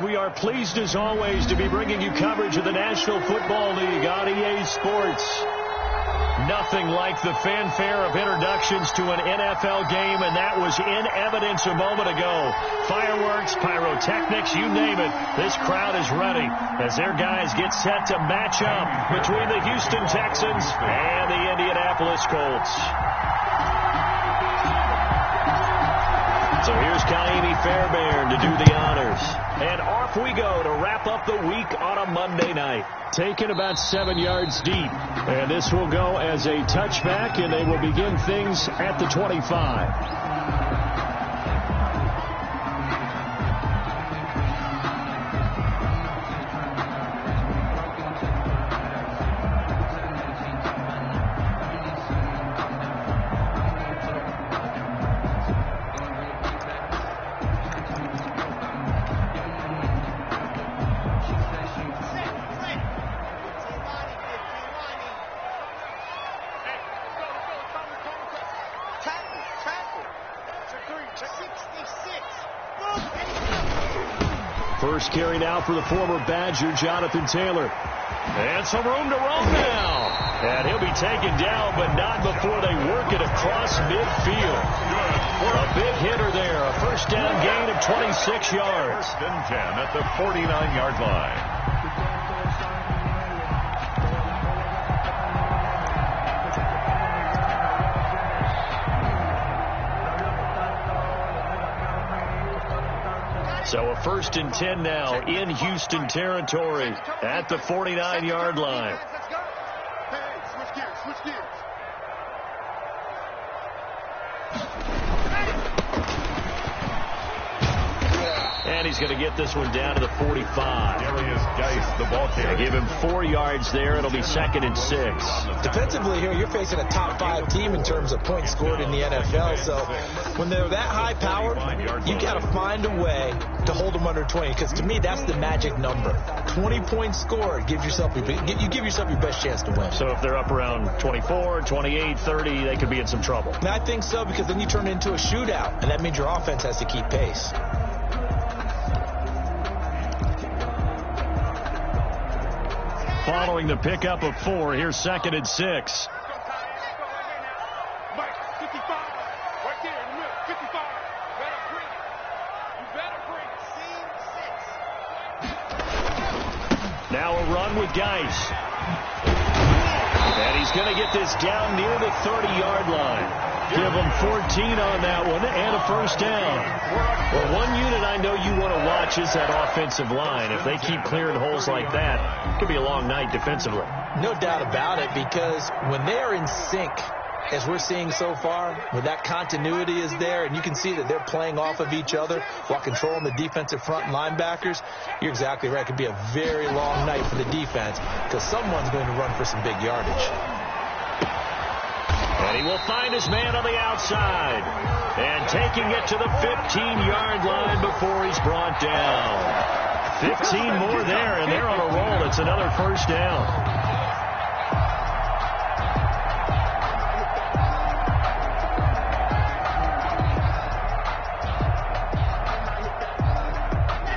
We are pleased as always to be bringing you coverage of the National Football League on EA Sports. Nothing like the fanfare of introductions to an NFL game, and that was in evidence a moment ago. Fireworks, pyrotechnics, you name it. This crowd is ready as their guys get set to match up between the Houston Texans and the Indianapolis Colts. So here's Kaimi Fairbairn to do the honors. And off we go to wrap up the week on a Monday night. Taken about 7 yards deep. And this will go as a touchback, and they will begin things at the 25. First carry now for the former Badger, Jonathan Taylor. And some room to roam now. And he'll be taken down, but not before they work it across midfield. For a big hitter there. A first down gain of 26 yards. First and 10 at the 49-yard line. So a first and 10 now in Houston territory at the 49-yard line. And he's going to get this one down to the 45. Darius Geis, the ball carrier. Give him 4 yards there. It'll be 2nd and 6. Defensively here, you're facing a top 5 team in terms of points scored in the NFL. So when they're that high powered, you got to find a way to hold them under 20. Because to me, that's the magic number. 20 points scored. You give yourself your best chance to win. So if they're up around 24, 28, 30, they could be in some trouble. And I think so, because then you turn it into a shootout, and that means your offense has to keep pace. Following the pickup of 4, here's 2nd and 6. Now a run with Geis. And he's going to get this down near the 30-yard line. Give him 14 on that one and a first down. Well, one unit I know you want to watch is that offensive line. If they keep clearing holes like that, it could be a long night defensively. No doubt about it, because when they are in sync, as we're seeing so far, when that continuity is there and you can see that they're playing off of each other while controlling the defensive front linebackers, you're exactly right. It could be a very long night for the defense because someone's going to run for some big yardage. And he will find his man on the outside. And taking it to the 15-yard line before he's brought down. 15 more there, and they're on a roll. It's another first down.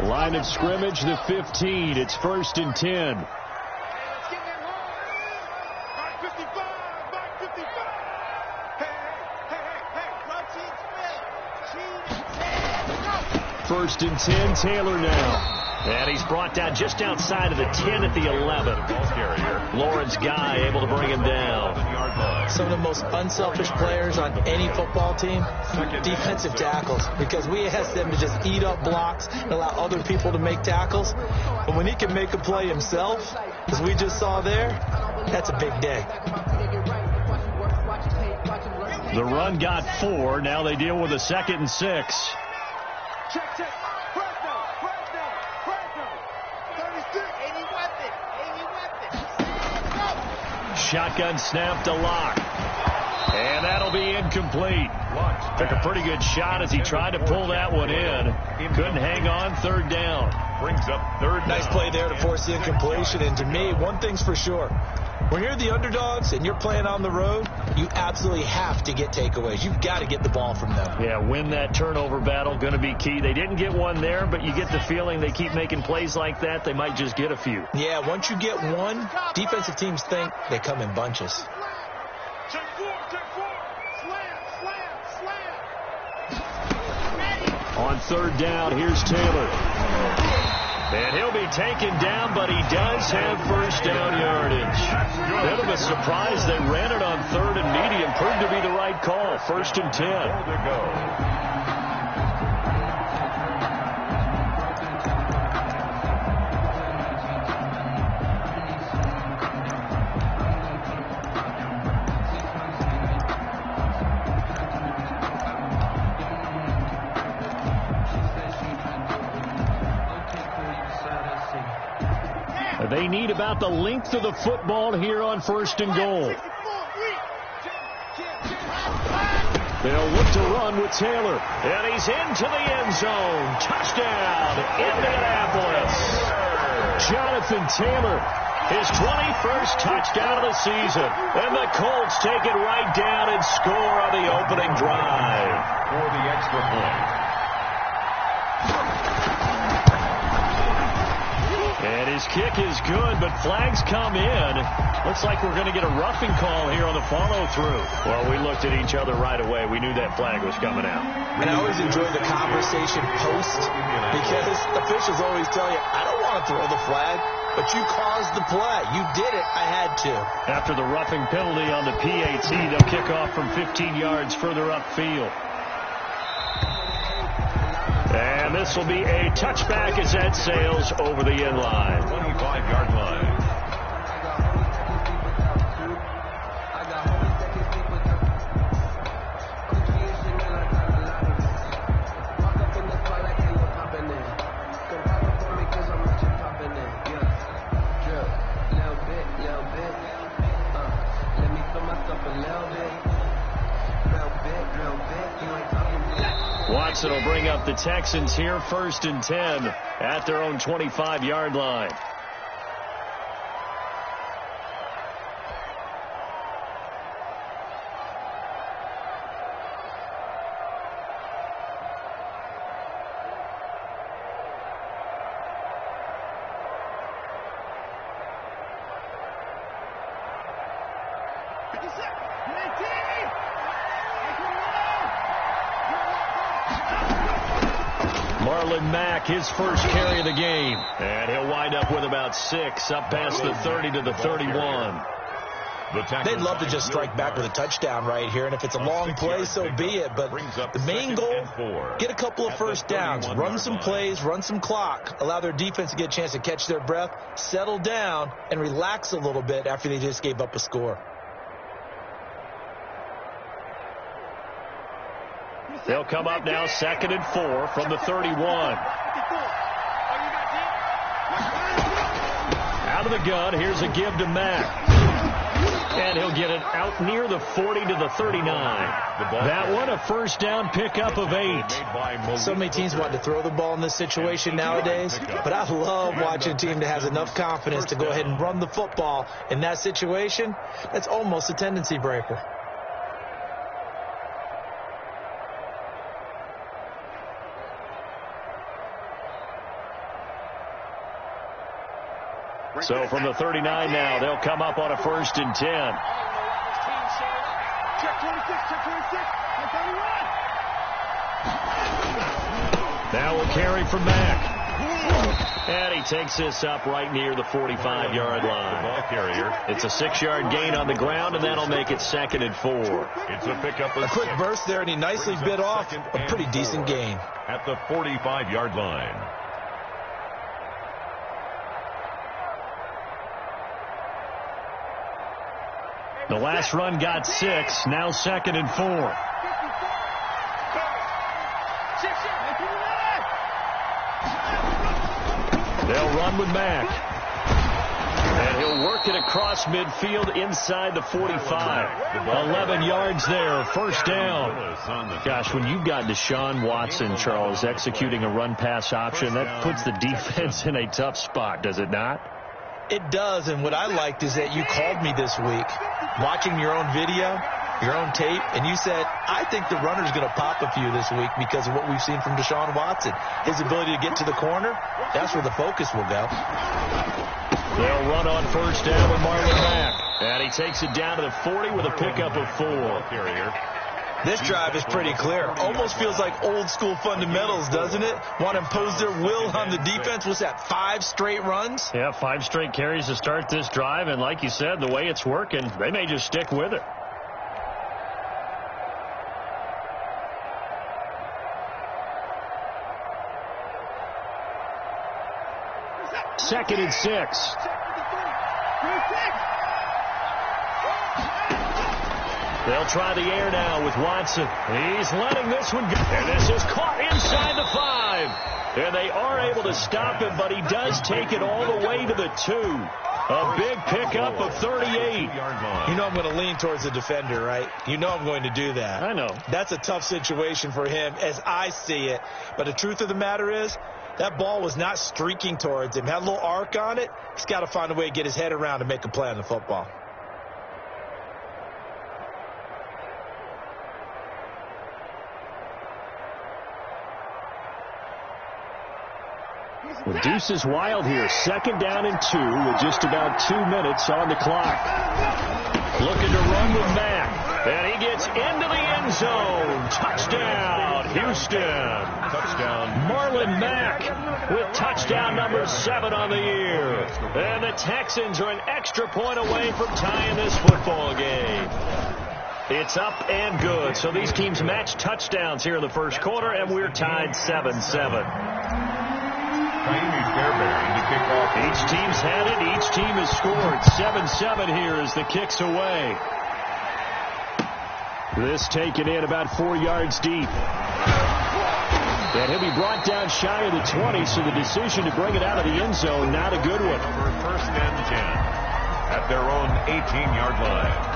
Line of scrimmage, the 15. It's 1st and 10. First and 10, Taylor now. And he's brought down just outside of the 10 at the 11. Lawrence Guy able to bring him down. Some of the most unselfish players on any football team, defensive tackles, because we ask them to just eat up blocks and allow other people to make tackles. But when he can make a play himself, as we just saw there, that's a big day. The run got 4. Now they deal with a 2nd and 6. Check. Fresno. 33. 80 weapon. Shotgun snap to Locke. And that'll be incomplete. Took a pretty good shot as he tried to pull that one in. Couldn't hang on. Third down. Brings up third down. Nice play there to force the incompletion. And to me, one thing's for sure. When you're the underdogs and you're playing on the road, you absolutely have to get takeaways. You've got to get the ball from them. Yeah, win that turnover battle, going to be key. They didn't get one there, but you get the feeling they keep making plays like that, they might just get a few. Yeah, once you get one, defensive teams think they come in bunches. Check four. Slam. On third down, here's Taylor. And he'll be taken down, but he does have first down yardage. Bit of a surprise. They ran it on third and medium. Proved to be the right call. First and 10. There they go. They need about the length of the football here on first and goal. They'll look to run with Taylor. And he's into the end zone. Touchdown, Indianapolis. Jonathan Taylor, his 21st touchdown of the season. And the Colts take it right down and score on the opening drive. For the extra point. And his kick is good, but flags come in. Looks like we're going to get a roughing call here on the follow-through. Well, we looked at each other right away. We knew that flag was coming out. And I always enjoy the conversation post because officials always tell you, I don't want to throw the flag, but you caused the play. You did it. I had to. After the roughing penalty on the PAT, they'll kick off from 15 yards further upfield. And this will be a touchback as that sails over the end line. 25-yard line. Watson will bring up the Texans here first and 10 at their own 25-yard line. Mack, his first carry of the game. And he'll wind up with about 6 up past the 30 to the 31. They'd love to just strike back with a touchdown right here, and if it's a long play, so be it. But the main goal, get a couple of first downs, run some plays, run some clock, allow their defense to get a chance to catch their breath, settle down, and relax a little bit after they just gave up a score. They'll come up now, 2nd and 4 from the 31. Out of the gun, here's a give to Mack. And he'll get it out near the 40 to the 39. That one, a first down pickup of 8. So many teams want to throw the ball in this situation nowadays, but I love watching a team that has enough confidence to go ahead and run the football. In that situation, that's almost a tendency breaker. So from the 39 now, they'll come up on a 1st and 10. Check 26. Now will carry from Mack. And he takes this up right near the 45-yard line. Ball carrier. It's a 6-yard gain on the ground, and that'll make it 2nd and 4. It's a pickup. A quick burst there, and he nicely bit off a pretty decent gain. At the 45-yard line. The last run got 6, now 2nd and 4. They'll run with Mack. And he'll work it across midfield inside the 45. 11 yards there, first down. Gosh, when you've got Deshaun Watson, Charles, executing a run-pass option, that puts the defense in a tough spot, does it not? It does, and what I liked is that you called me this week, watching your own video, your own tape, and you said, I think the runner's going to pop a few this week because of what we've seen from Deshaun Watson. His ability to get to the corner, that's where the focus will go. They'll run on first down with Marlon Mack. And he takes it down to the 40 with a pickup of 4. This drive is pretty clear. Almost feels like old school fundamentals, doesn't it? Want to impose their will on the defense. What's that, 5 straight runs? Yeah, 5 straight carries to start this drive. And like you said, the way it's working, they may just stick with it. Second and 6. They'll try the air now with Watson. He's letting this one go. And this is caught inside the 5. And they are able to stop him, but he does take it all the way to the 2. A big pickup of 38. You know I'm going to lean towards the defender, right? You know I'm going to do that. I know. That's a tough situation for him as I see it. But the truth of the matter is, that ball was not streaking towards him. Had a little arc on it. He's got to find a way to get his head around and make a play on the football. The deuce is wild here. Second down and 2 with just about 2 minutes on the clock. Looking to run with Mack. And he gets into the end zone. Touchdown, Houston. Touchdown, Marlon Mack with touchdown number 7 on the year. And the Texans are an extra point away from tying this football game. It's up and good. So these teams match touchdowns here in the first quarter, and we're tied 7-7. Each team's had it. Each team has scored. 7-7 here as the kick's away. This taken in about 4 yards deep. And he'll be brought down shy of the 20, so the decision to bring it out of the end zone, not a good one. First and 10 at their own 18-yard line.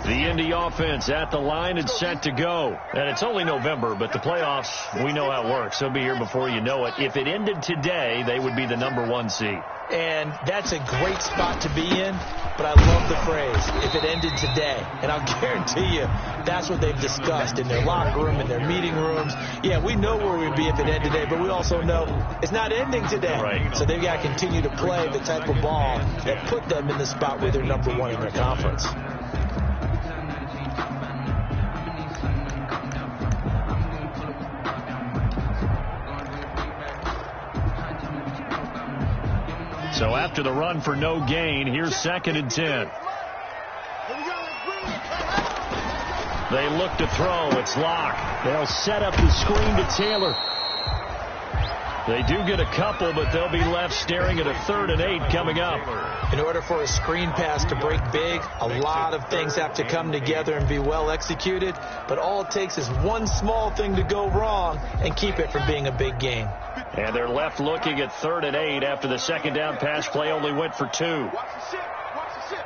The Indy offense at the line and set to go. And it's only November, but the playoffs, we know how it works. They'll be here before you know it. If it ended today, they would be the number 1 seed. And that's a great spot to be in, but I love the phrase, if it ended today. And I'll guarantee you, that's what they've discussed in their locker room, in their meeting rooms. Yeah, we know where we'd be if it ended today, but we also know it's not ending today. Right. So they've got to continue to play the type of ball that put them in the spot where they're number 1 in their conference. So after the run for no gain, here's second and 10. They look to throw. It's Locke. They'll set up the screen to Taylor. They do get a couple, but they'll be left staring at a 3rd and 8 coming up. In order for a screen pass to break big, a lot of things have to come together and be well executed. But all it takes is one small thing to go wrong and keep it from being a big gain. And they're left looking at 3rd and 8 after the second down pass play only went for 2. Watch the ship. Watch the ship.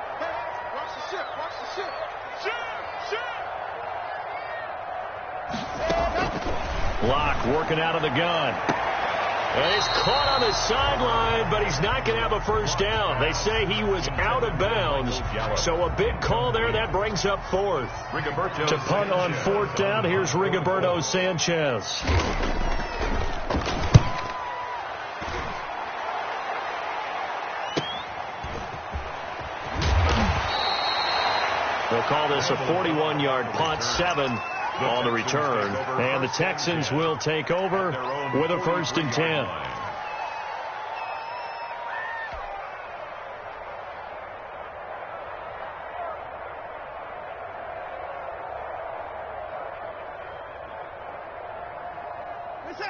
Watch the ship. Watch the ship. Ship. Locke working out of the gun. And he's caught on the sideline, but he's not going to have a first down. They say he was out of bounds. So a big call there. That brings up 4th. To punt on 4th down, here's Rigoberto Sanchez. They'll call this a 41-yard punt, 7 on the return. And the Texans will take over with a 1st and 10.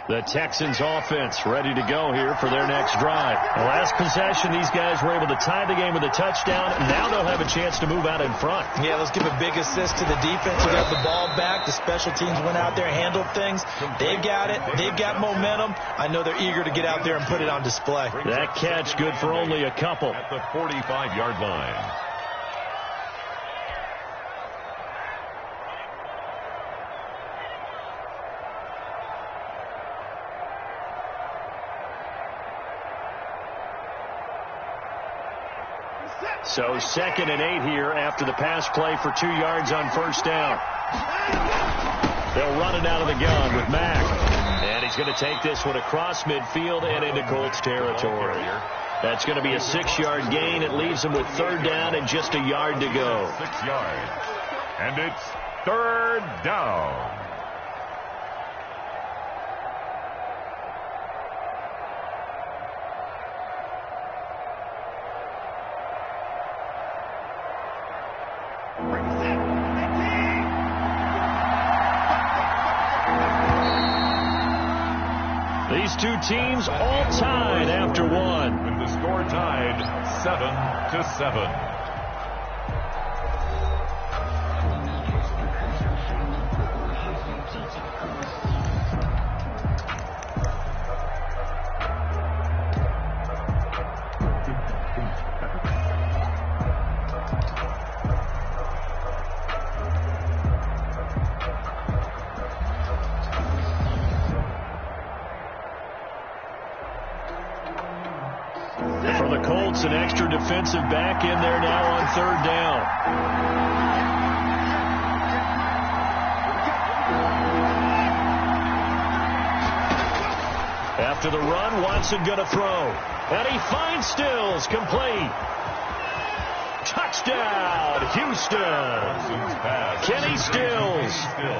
The Texans offense ready to go here for their next drive. The last possession, these guys were able to tie the game with a touchdown. Now they'll have a chance to move out in front. Yeah, let's give a big assist to the defense who got the ball back. The special teams went out there, handled things. They've got it. They've got momentum. I know they're eager to get out there and put it on display. That catch good for only a couple. At the 45-yard line. So 2nd and 8 here after the pass play for 2 yards on first down. They'll run it out of the gun with Mack. And he's going to take this one across midfield and into Colts territory. That's going to be a 6-yard gain. It leaves them with 3rd down and just a yard to go. 6 yards. And it's 3rd down. These two teams all tied after one. With the score tied 7-7. For the Colts, an extra defensive back in there now on 3rd down. After the run, Watson going to throw. And he finds Stills, complete. Touchdown, Houston. Kenny Stills,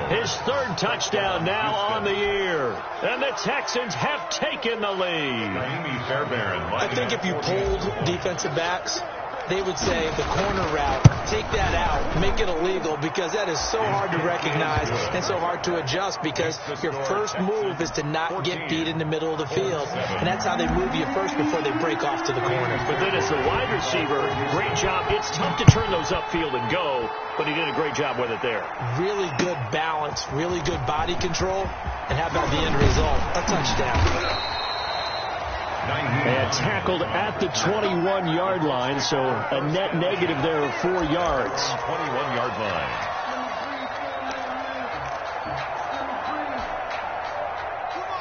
his 3rd touchdown now on the year. And the Texans have taken the lead. I think if you polled defensive backs, they would say the corner route, take that out, make it illegal, because that is so hard to recognize and so hard to adjust, because your first move is to not get beat in the middle of the field. And that's how they move you first before they break off to the corner. But then as the wide receiver, great job. It's tough to turn those upfield and go, but he did a great job with it there. Really good balance, really good body control. And how about the end result? A touchdown. And tackled at the 21-yard line, so a net negative there of 4 yards. 21-yard line.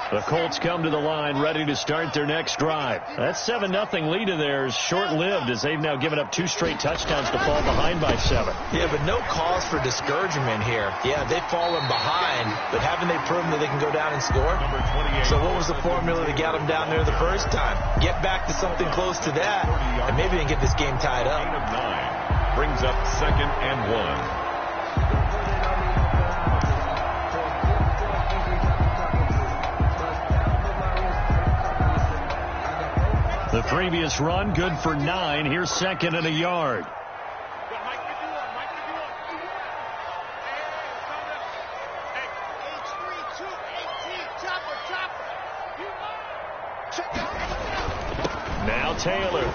The Colts come to the line ready to start their next drive. That 7-0 lead of theirs short-lived, as they've now given up 2 straight touchdowns to fall behind by 7. Yeah, but no cause for discouragement here. Yeah, they've fallen behind, but haven't they proven that they can go down and score? So what was the formula that got them down there the first time? Get back to something close to that, and maybe they can get this game tied up. 9 brings up 2nd and 1. The previous run, good for 9. Here's 2nd and a yard. Now Taylor.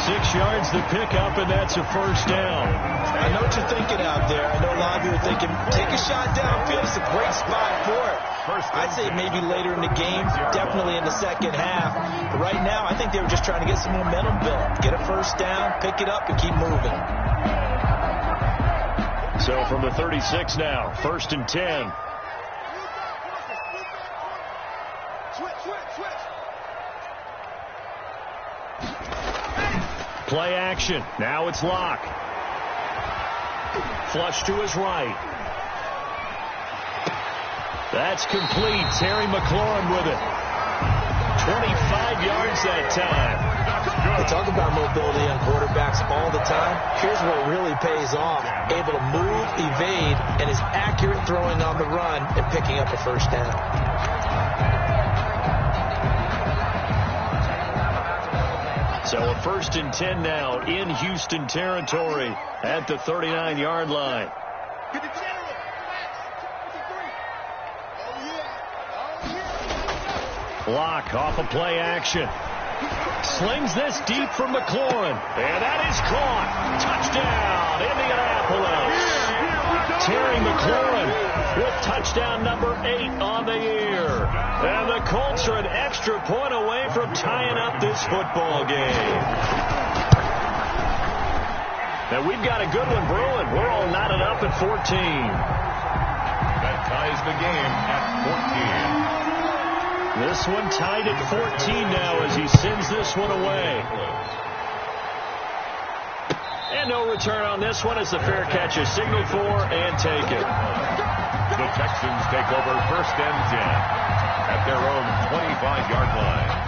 6 yards the pickup, and that's a first down. I know what you're thinking out there. I know a lot of you are thinking, take a shot downfield. It's a great spot for it. I'd say maybe later in the game, definitely in the second half. But right now, I think they were just trying to get some momentum built. Get a first down, pick it up, and keep moving. So from the 36 now, 1st and 10. Play action. Now it's Locke. Flush to his right. That's complete. Terry McLaurin with it. 25 yards that time. They talk about mobility on quarterbacks all the time. Here's what really pays off. Able to move, evade, and is accurate throwing on the run and picking up a first down. So a 1st and 10 now in Houston territory at the 39-yard line. Block off of play action. Slings this deep from McLaurin. And that is caught. Touchdown, Indianapolis. Terry McLaurin with touchdown number 8 on the year. And the Colts are an extra point away from tying up this football game. Now we've got a good one brewing. We're all knotted up at 14. That ties the game at 14. This one tied at 14 now as he sends this one away. And no return on this one as the fair catch is signaled for and taken. The Texans take over 1st and 10 at their own 25-yard line.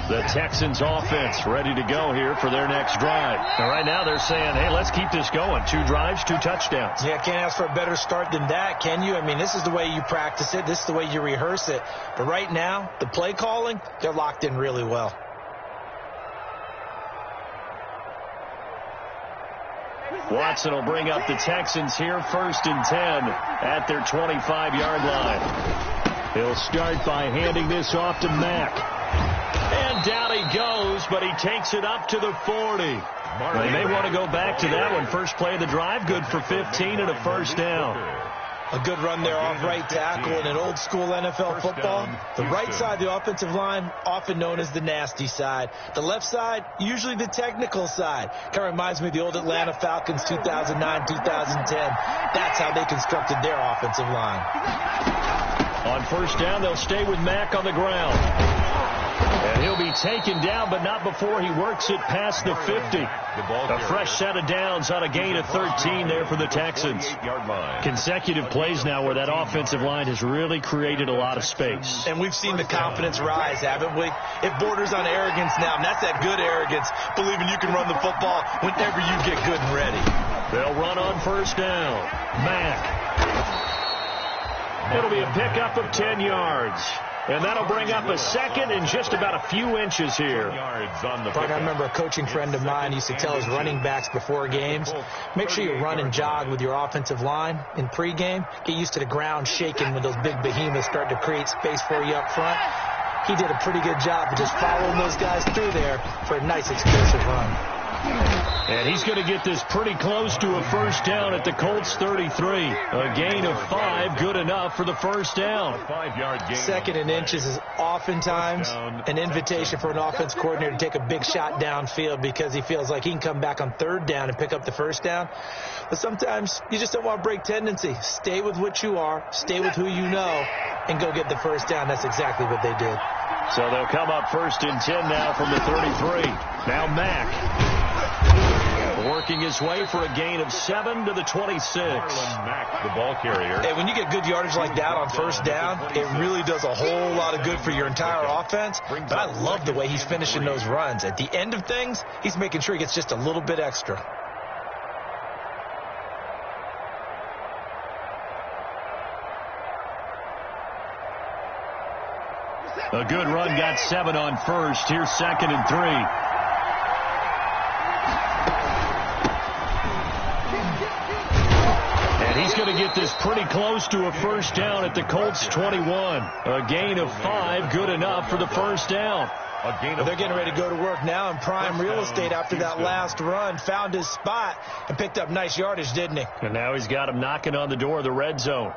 The Texans offense ready to go here for their next drive. And right now they're saying, hey, let's keep this going. 2 drives, 2 touchdowns. Yeah, can't ask for a better start than that, can you? I mean, this is the way you practice it. This is the way you rehearse it. But right now, the play calling, they're locked in really well. Watson will bring up the Texans here 1st and 10 at their 25-yard line. He'll start by handing this off to Mack. And down he goes, but he takes it up to the 40. They may want to go back to that one. First play of the drive, good for 15 and a 1st down. A good run there off right tackle in an old school NFL football. The right side of the offensive line, often known as the nasty side. The left side, usually the technical side. Kind of reminds me of the old Atlanta Falcons 2009, 2010. That's how they constructed their offensive line. On 1st down, they'll stay with Mack on the ground. And he'll be taken down, but not before he works it past the 50. A fresh set of downs on a gain of 13 there for the Texans. Consecutive plays now where that offensive line has really created a lot of space. And we've seen the confidence rise, haven't we? It borders on arrogance now, and that's that good arrogance, believing you can run the football whenever you get good and ready. They'll run on 1st down. Mack. It'll be a pickup of 10 yards. And that'll bring up a second and just about a few inches here. Frank, I remember a coaching friend of mine used to tell his running backs before games, make sure you run and jog with your offensive line in pregame. Get used to the ground shaking when those big behemoths start to create space for you up front. He did a pretty good job of just following those guys through there for a nice explosive run. And he's going to get this pretty close to a 1st down at the Colts 33. A gain of 5, good enough for the 1st down. 5-yard gain. 2nd and inches is oftentimes an invitation for an offense coordinator to take a big shot downfield because he feels like he can come back on 3rd down and pick up the 1st down. But sometimes you just don't want to break tendency. Stay with what you are, stay with who you know, and go get the 1st down. That's exactly what they did. So they'll come up 1st and 10 now from the 33. Now Mack. Working his way for a gain of 7 to the 26. Mack, the ball carrier. Hey, when you get good yardage like that on 1st down, it really does a whole lot of good for your entire offense. But I love the way he's finishing those runs. At the end of things, he's making sure he gets just a little bit extra. A good run, got 7 on 1st. Here's 2nd and 3. He's going to get this pretty close to a 1st down at the Colts 21. A gain of 5, good enough for the 1st down. They're getting ready to go to work now in prime real estate after that last run. Found his spot and picked up nice yardage, didn't he? And now he's got him knocking on the door of the red zone.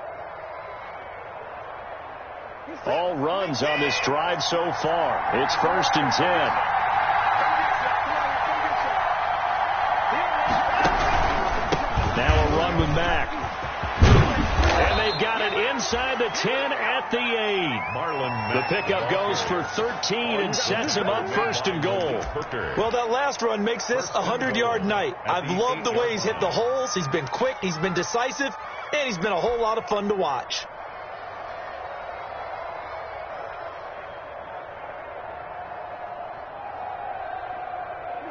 All runs on this drive so far. It's 1st and 10. Now a run with Mack. And they've got it inside the 10 at the 8. The pickup goes for 13 and sets him up 1st and goal. Well, that last run makes this a 100-yard night. I've loved the way he's hit the holes. He's been quick, he's been decisive, and he's been a whole lot of fun to watch.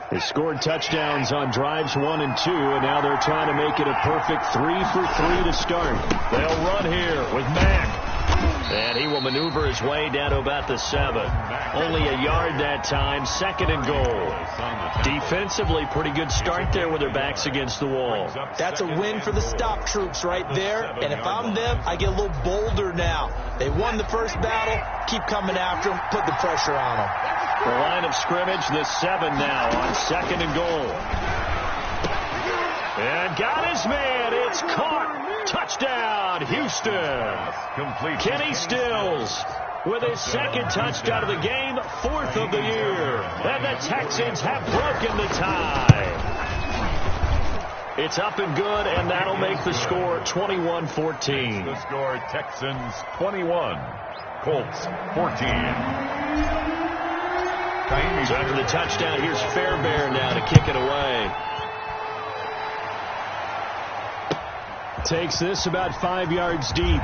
They scored touchdowns on drives 1 and 2, and now they're trying to make it a perfect 3 for 3 to start. They'll run here with Mack. And he will maneuver his way down to about the 7. Only a yard that time. 2nd and goal. Defensively, pretty good start there with their backs against the wall. That's a win for the stop troops right there. And if I'm them, I get a little bolder now. They won the first battle. Keep coming after them. Put the pressure on them. The line of scrimmage, the 7 now on 2nd and goal. And got his man. It's caught. Touchdown, Houston. Kenny Stills with his 2nd touchdown of the game, 4th of the year. And the Texans have broken the tie. It's up and good, and that'll make the score 21-14. The score, Texans 21, Colts 14. So after the touchdown, here's Fairbairn now to kick it away. Takes this about 5 yards deep.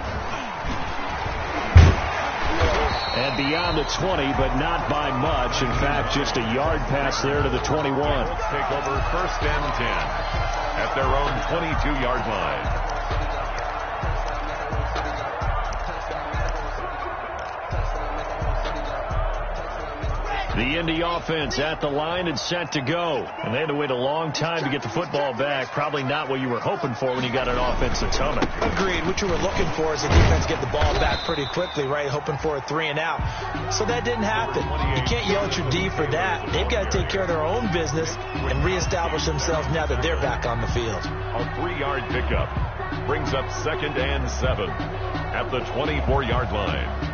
And beyond the 20, but not by much. In fact, just a yard pass there to the 21. Let's take over 1st and 10 at their own 22-yard line. The Indy offense at the line and set to go. And they had to wait a long time to get the football back. Probably not what you were hoping for when you got an offensive tunnel. Agreed. What you were looking for is the defense get the ball back pretty quickly, right? Hoping for a 3 and out. So that didn't happen. You can't yell at your D for that. They've got to take care of their own business and reestablish themselves now that they're back on the field. A 3-yard pickup brings up 2nd and 7 at the 24-yard line.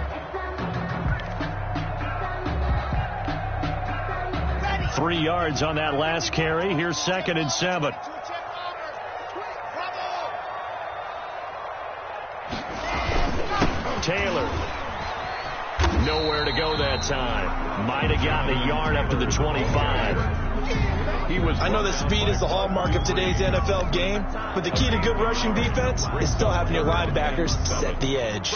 3 yards on that last carry. Here's 2nd and 7. Taylor. Nowhere to go that time. Might have gotten a yard up to the 25. I know that speed is the hallmark of today's NFL game, but the key to good rushing defense is still having your linebackers set the edge.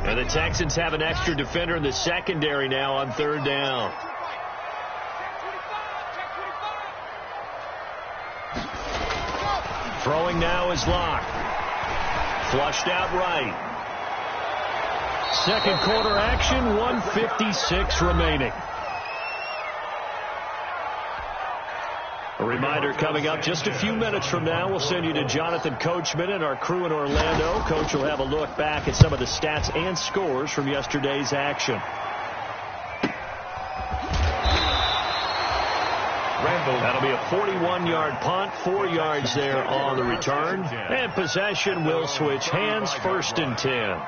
And the Texans have an extra defender in the secondary now on 3rd down. Throwing now is Locke. Flushed out right. 2nd quarter action, 1:56 remaining. A reminder coming up just a few minutes from now, we'll send you to Jonathan Coachman and our crew in Orlando. Coach will have a look back at some of the stats and scores from yesterday's action. That'll be a 41-yard punt, 4 yards there on the return. And possession will switch hands, 1st and 10.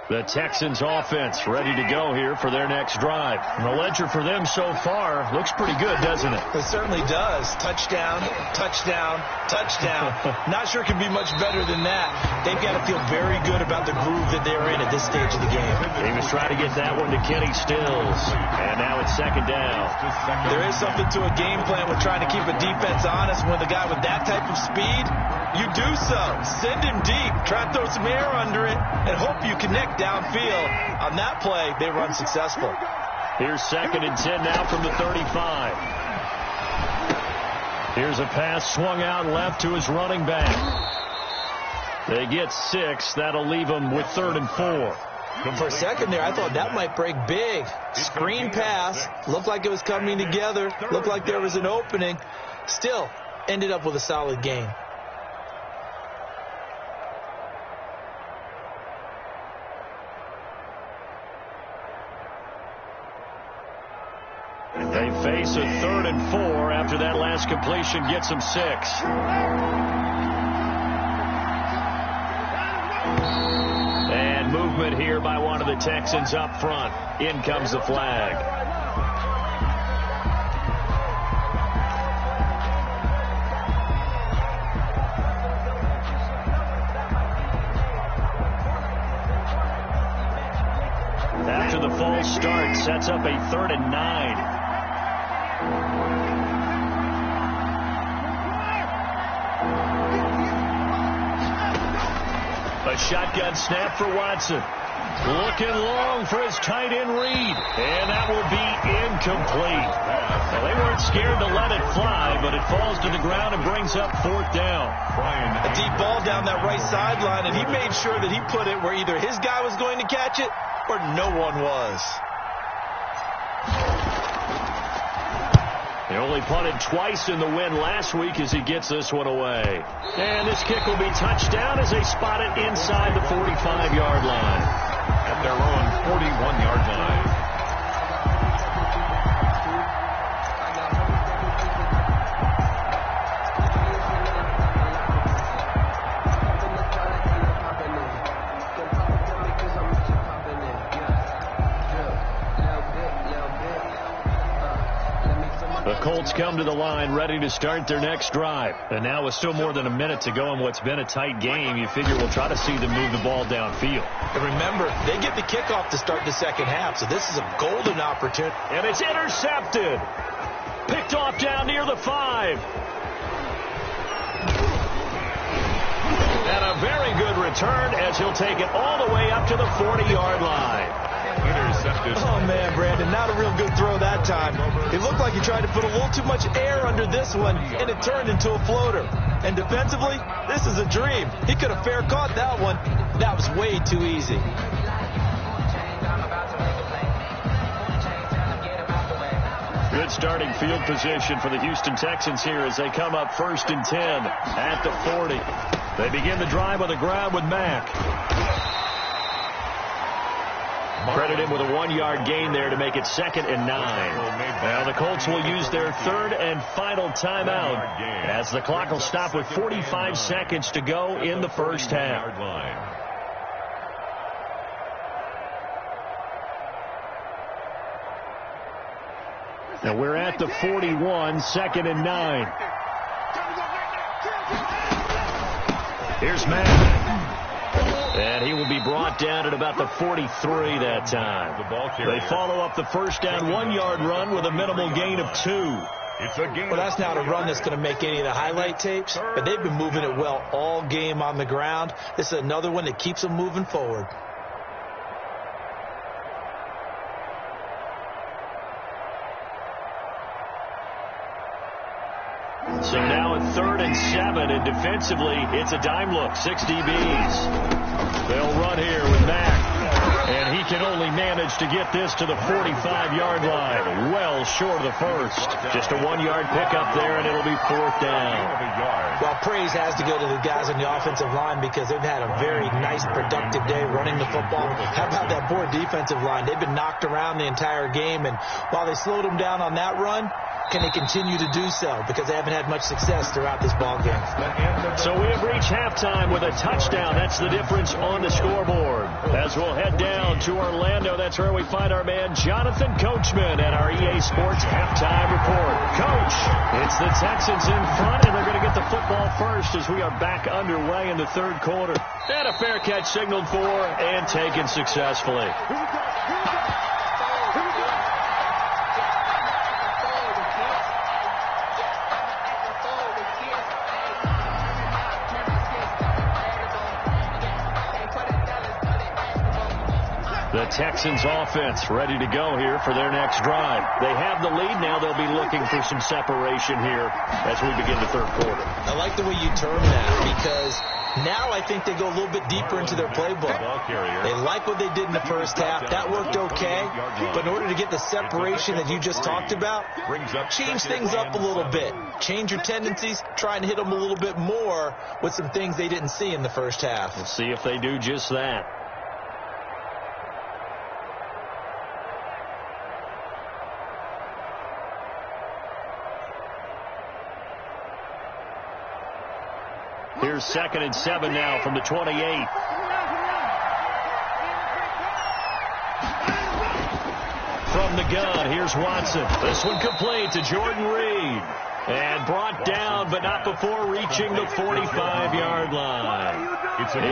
The Texans offense ready to go here for their next drive. And the ledger for them so far looks pretty good, doesn't it? It certainly does. Touchdown, touchdown, touchdown. Not sure it can be much better than that. They've got to feel very good about the groove that they're in at this stage of the game. He was trying to get that one to Kenny Stills. And now it's 2nd down. There is something to a game plan with trying to keep a defense honest. When the guy with that type of speed, you do so. Send him deep. Try to throw some air under it and hope you connect downfield. On that play, they run successful. Here's 2nd and 10 now from the 35. Here's a pass swung out left to his running back. They get 6. That'll leave them with 3rd and 4. For a second there, I thought that might break big. Screen pass. Looked like it was coming together. Looked like there was an opening. Still, ended up with a solid gain. They face a 3rd and 4 after that last completion gets them 6. And movement here by one of the Texans up front. In comes the flag. After the false start, sets up a 3rd and 9. A shotgun snap for Watson. Looking long for his tight end read. And that will be incomplete. Now, they weren't scared to let it fly, but it falls to the ground and brings up 4th down. A deep ball down that right sideline, and he made sure that he put it where either his guy was going to catch it or no one was. He only punted twice in the win last week as he gets this one away. And this kick will be touchdown as they spot it inside the 45-yard line. At their own 41-yard line. The Colts come to the line ready to start their next drive. And now with still more than a minute to go in what's been a tight game, you figure we'll try to see them move the ball downfield. And remember, they get the kickoff to start the second half, so this is a golden opportunity. And it's intercepted. Picked off down near the 5. And a very good return as he'll take it all the way up to the 40-yard line. Intercepted. Oh, man, Brandon, not a real good throw that time. It looked like he tried to put a little too much air under this one, and it turned into a floater. And defensively, this is a dream. He could have fair caught that one. That was way too easy. Good starting field position for the Houston Texans here as they come up 1st and 10 at the 40. They begin the drive on the ground with Mack. Credit him with a 1-yard gain there to make it 2nd and 9. Now the Colts will use their 3rd and final timeout as the clock will stop with 45 seconds to go in the first half. Now we're at the 41, 2nd and 9. Here's Mack. And he will be brought down at about the 43 that time. They follow up the first down 1-yard run with a minimal gain of 2. Well, that's not a run that's going to make any of the highlight tapes, but they've been moving it well all game on the ground. This is another one that keeps them moving forward. So now at 3rd and 7, and defensively, it's a dime look. 6 DBs. They'll run here with Mack. And he can only manage to get this to the 45-yard line. Well short of the first. Just a 1-yard pickup there, and it'll be 4th down. Well, praise has to go to the guys on the offensive line because they've had a very nice, productive day running the football. How about that poor defensive line? They've been knocked around the entire game, and while they slowed them down on that run, can they continue to do so? Because they haven't had much success throughout this ball game. So we have reached halftime with a touchdown. That's the difference on the scoreboard. As we'll head down to Orlando, that's where we find our man Jonathan Coachman at our EA Sports Halftime Report. Coach, it's the Texans in front, and they're going to get the football first as we are back underway in the 3rd quarter. And a fair catch signaled for and taken successfully. The Texans offense ready to go here for their next drive. They have the lead now. They'll be looking for some separation here as we begin the 3rd quarter. I like the way you term that because now I think they go a little bit deeper into their playbook. They like what they did in the first half. That worked okay. But in order to get the separation that you just talked about, change things up a little bit. Change your tendencies. Try and hit them a little bit more with some things they didn't see in the first half. We'll see if they do just that. Here's 2nd and 7 now from the 28. From the gun, here's Watson. This one complete to Jordan Reed. And brought down, but not before reaching the 45-yard line.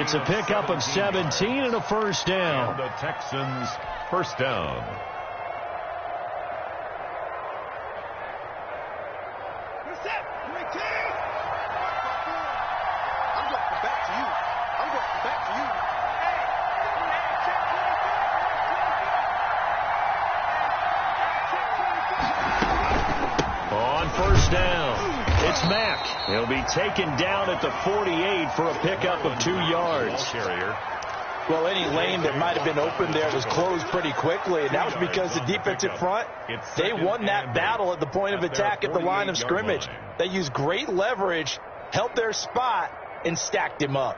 It's a pickup of 17 and a first down. The Texans first down. I'm going back to you. on first down. It's Mack. He'll be taken down at the 48 for a pickup of 2 yards. Well, any lane that might have been open there was closed pretty quickly, and that was because the defensive front, they won that battle at the point of attack at the line of scrimmage. They used great leverage, held their spot, and stacked him up.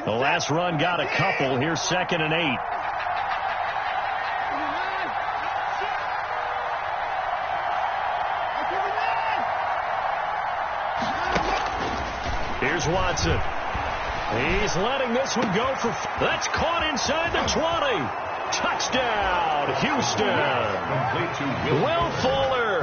The last run got a couple. Here's 2nd and 8. Here's Watson. He's letting this one go for... That's caught inside the 20. Touchdown, Houston. Will Fuller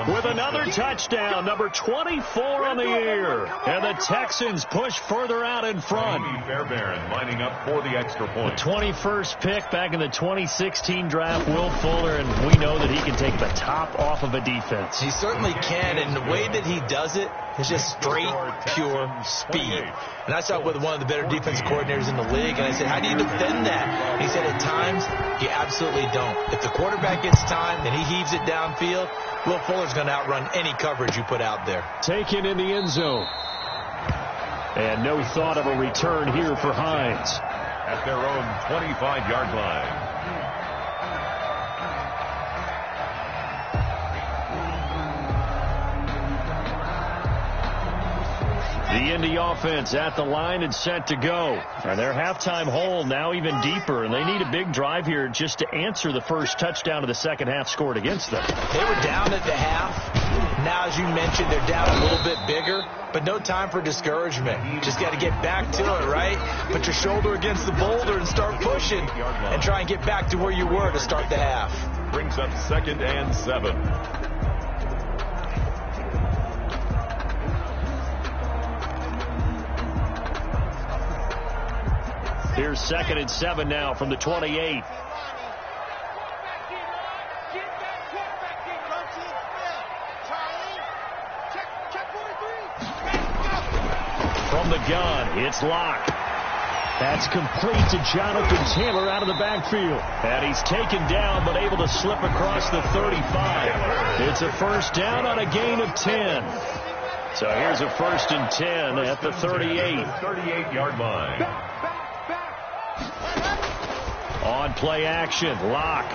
with another touchdown, number 24 on the year. And the Texans push further out in front. Fairbairn lining up for the extra point. The 21st pick back in the 2016 draft, Will Fuller, and we know that he can take the top off of a defense. He certainly can, and the way that he does it is just straight, pure speed. And I sat with one of the better defense coordinators in the league, and I said, how do you defend that? And he said, at times, you absolutely don't. If the quarterback gets time and he heaves it downfield, Will Fuller's going to outrun any coverage you put out there. Taken in the end zone. And no thought of a return here for Hines. At their own 25-yard line. The Indy offense at the line and set to go. And their halftime hole now even deeper, and they need a big drive here just to answer the first touchdown of the second half scored against them. They were down at the half. Now, as you mentioned, they're down a little bit bigger, but no time for discouragement. Just got to get back to it, right? Put your shoulder against the boulder and start pushing and try and get back to where you were to start the half. Brings up 2nd and 7. Here's 2nd and 7 now from the 28. From the gun, it's Locke. That's complete to Jonathan Taylor out of the backfield. And he's taken down but able to slip across the 35. It's a first down on a gain of 10. So here's a 1st and 10 at the 38. 38-yard line. On play action, Locke.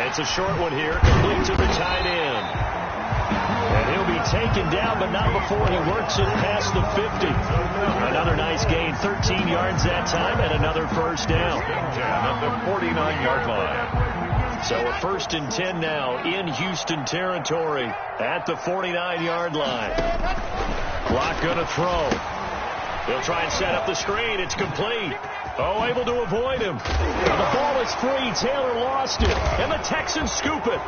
It's a short one here, complete to the tight end. And he'll be taken down, but not before he works it past the 50. Another nice gain, 13 yards that time, and another first down. At the 49-yard line. So a 1st and 10 now in Houston territory at the 49-yard line. Locke going to throw. He'll try and set up the screen. It's complete. Oh, able to avoid him. The ball is free. Taylor lost it. And the Texans scoop it.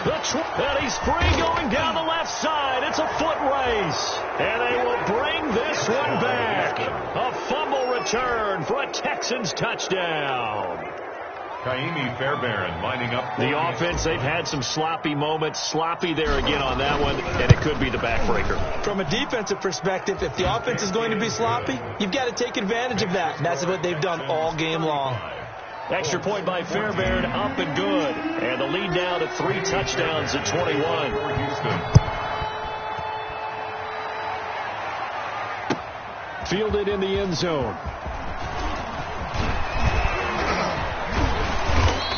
And he's free going down the left side. It's a foot race. And they will bring this one back. A fumble return for a Texans touchdown. Kaimi Fairbairn lining up. The offense, they've had some sloppy moments. Sloppy there again on that one, and it could be the backbreaker. From a defensive perspective, if the offense is going to be sloppy, you've got to take advantage of that. And that's what they've done all game long. Extra point by Fairbairn, up and good. And the lead now to 3 touchdowns at 21. For Houston. Fielded in the end zone.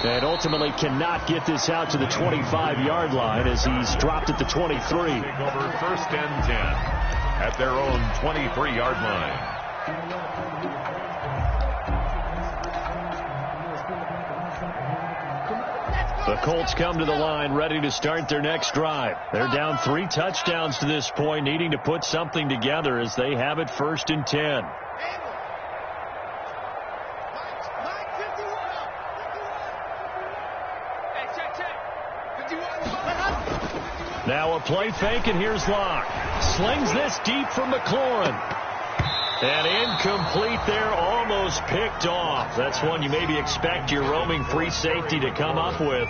And ultimately cannot get this out to the 25-yard line as he's dropped at the 23. Take over 1st and 10 at their own 23-yard line. The Colts come to the line ready to start their next drive. They're down 3 touchdowns to this point, needing to put something together as they have it 1st and 10. Now a play fake, and here's Locke. Slings this deep from McLaurin. And incomplete there, almost picked off. That's one you maybe expect your roaming free safety to come up with.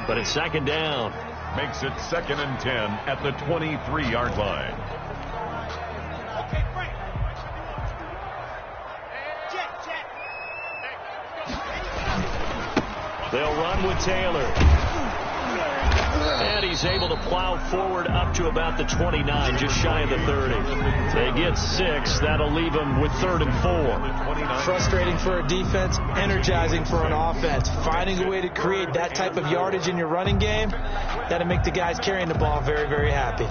But it's second down. Makes it 2nd and 10 at the 23-yard line. They'll run with Taylor. And he's able to plow forward up to about the 29, just shy of the 30. They get 6. That'll leave them with 3rd and 4. Frustrating for a defense, energizing for an offense. Finding a way to create that type of yardage in your running game, that'll make the guys carrying the ball very, very happy.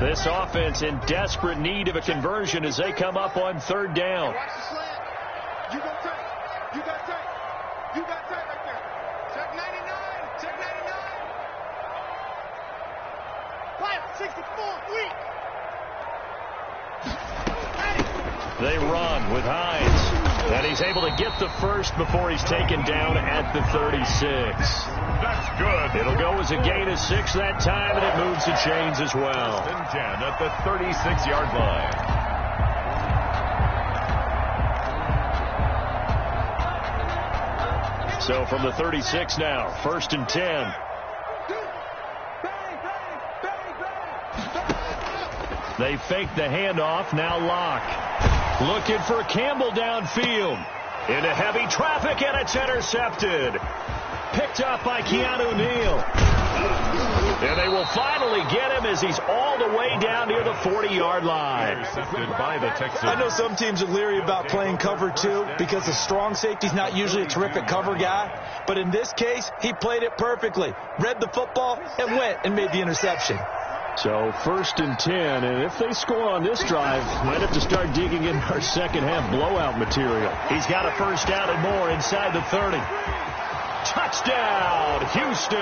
This offense in desperate need of a conversion as they come up on 3rd down. Watch the slant. You got tape. You got tape. You got tape right there. Check 99. Check 99. Fire 64. Weak. They run with Hines. And he's able to get the first before he's taken down at the 36. That's good. It'll go as a gain of 6 that time, and it moves the chains as well. 1st and 10 at the 36-yard line. So from the 36 now, 1st and 10. They fake the handoff, now Locke. Looking for Campbell downfield. Into heavy traffic, and it's intercepted. Picked up by Keanu Neal. And they will finally get him as he's all the way down near the 40-yard line. Intercepted by the Texans. I know some teams are leery about playing cover 2 because the strong safety's not usually a terrific cover guy. But in this case, he played it perfectly. Read the football and went and made the interception. So 1st and 10, and if they score on this drive, might have to start digging in our second half blowout material. He's got a 1st down and more inside the 30. Touchdown, Houston.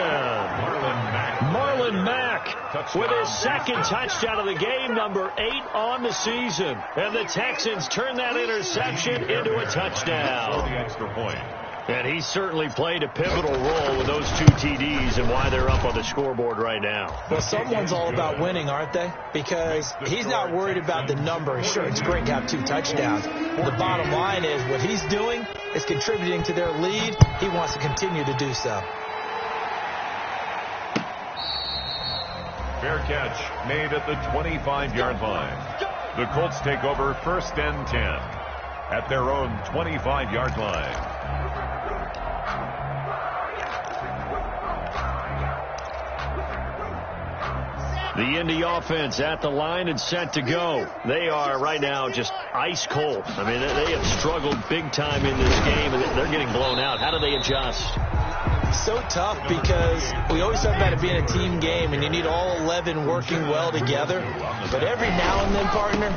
Marlon Mack with his 2nd touchdown of the game, number 8 on the season. And the Texans turn that interception into a touchdown. The extra point. And he certainly played a pivotal role with those 2 TDs and why they're up on the scoreboard right now. Well, someone's all about winning, aren't they? Because he's not worried about the number. Sure, it's great to have 2 touchdowns. The bottom line is what he's doing is contributing to their lead. He wants to continue to do so. Fair catch made at the 25-yard line. The Colts take over 1st and 10 at their own 25-yard line. The Indy offense at the line and set to go. They are right now just ice cold. I mean, they have struggled big time in this game, and they're getting blown out. How do they adjust? So tough because we always talk about it being a team game, and you need all 11 working well together. But every now and then, partner,